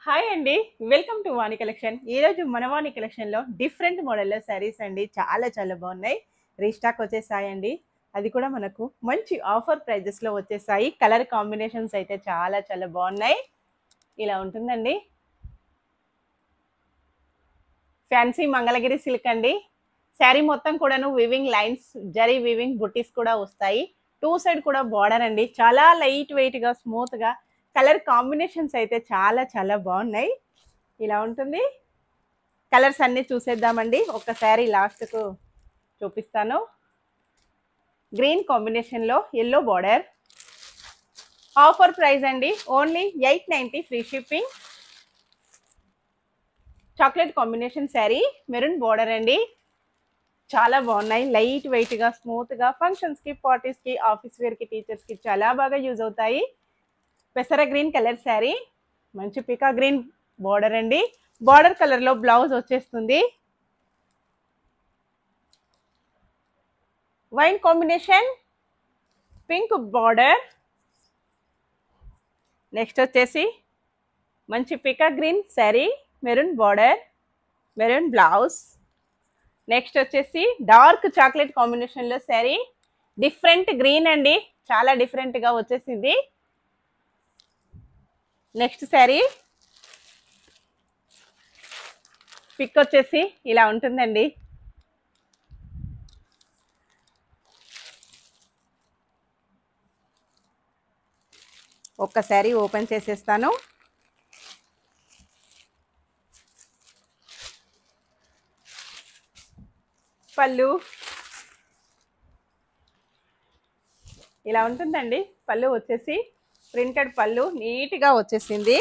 Hi అండి. Welcome to Vani collection. ఈరోజు మన వాణి కలెక్షన్‌లో డిఫరెంట్ మోడల్‌లో శారీస్ అండి. చాలా చాలా బాగున్నాయి. రీస్టాక్ వచ్చేసాయండి. అది కూడా మనకు మంచి ఆఫర్ ప్రైజెస్‌లో వచ్చేసాయి. కలర్ కాంబినేషన్స్ అయితే చాలా చాలా బాగున్నాయి. ఇలా ఉంటుందండి. ఫ్యాన్సీ మంగళగిరి సిల్క్ అండి. శారీ మొత్తం కూడాను వీవింగ్ లైన్స్, జరీ వీవింగ్ బుట్టీస్ కూడా వస్తాయి. టూ సైడ్ కూడా బార్డర్ అండి. చాలా లైట్ వెయిట్‌గా, స్మూత్‌గా కలర్ కాంబినేషన్స్ అయితే చాలా చాలా బాగున్నాయి. ఇలా ఉంటుంది. కలర్స్ అన్ని చూసేద్దామండి. ఒక్కసారి లాస్ట్కు చూపిస్తాను. గ్రీన్ కాంబినేషన్లో ఎల్లో బార్డర్. ఆఫర్ ప్రైస్ అండి. Only 890 free shipping. Chocolate combination sari, maroon border అండి. చాలా బాగున్నాయి. లైట్ వెయిట్గా, స్మూత్గా ఫంక్షన్స్కి, పార్టీస్కి, ఆఫీస్ వేర్కి, టీచర్స్కి చాలా బాగా యూజ్ అవుతాయి. పెసర గ్రీన్ కలర్ శారీ, మంచి పికా గ్రీన్ బార్డర్ అండి. బార్డర్ కలర్లో బ్లౌజ్ వచ్చేస్తుంది. Wine combination, pink border. Next వచ్చేసి మంచి పికా green sari, maroon border, maroon blouse. Next వచ్చేసి డార్క్ చాక్లెట్ కాంబినేషన్లో శారీ, డిఫరెంట్ గ్రీన్ అండి. చాలా డిఫరెంట్గా వచ్చేసింది. నెక్స్ట్ శారీ పిక్ వచ్చేసి ఇలా ఉంటుందండి. ఒక్కసారి ఓపెన్ చేసేస్తాను. పళ్ళు ఇలా ఉంటుందండి. పళ్ళు వచ్చేసి ప్రింటెడ్ పళ్ళు నీట్గా వచ్చేసింది.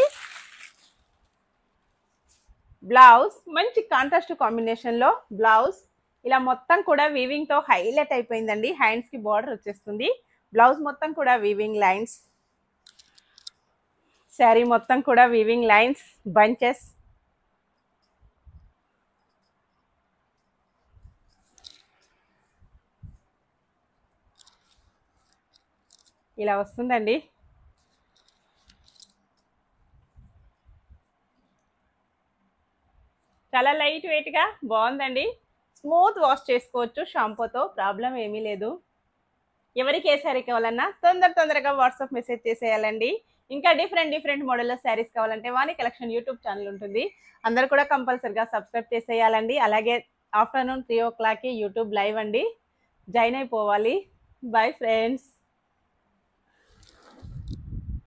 బ్లౌజ్ మంచి కాంట్రాస్ట్ కాంబినేషన్లో బ్లౌజ్ ఇలా మొత్తం కూడా వీవింగ్తో హైలైట్ అయిపోయిందండి. హ్యాండ్స్కి బార్డర్ వచ్చేస్తుంది. బ్లౌజ్ మొత్తం కూడా వీవింగ్ లైన్స్, శారీ మొత్తం కూడా వీవింగ్ లైన్స్, బంచెస్. ఇలా వస్తుందండి. చాలా లైట్ వెయిట్గా బాగుందండి. స్మూత్ వాష్ చేసుకోవచ్చు షాంపూతో, ప్రాబ్లం ఏమీ లేదు. ఎవరికి ఏ శారీ కావాలన్నా తొందరగా వాట్సాప్ మెసేజ్ చేసేయాలండి. ఇంకా డిఫరెంట్ మోడల్లో శారీస్ కావాలంటే వాణి కలెక్షన్ యూట్యూబ్ ఛానల్ ఉంటుంది. అందరు కూడా కంపల్సరిగా సబ్స్క్రైబ్ చేసేయాలండి. అలాగే ఆఫ్టర్నూన్ 3 o'clockకి యూట్యూబ్ లైవ్ అండి. జాయిన్ అయిపోవాలి. Bye friends.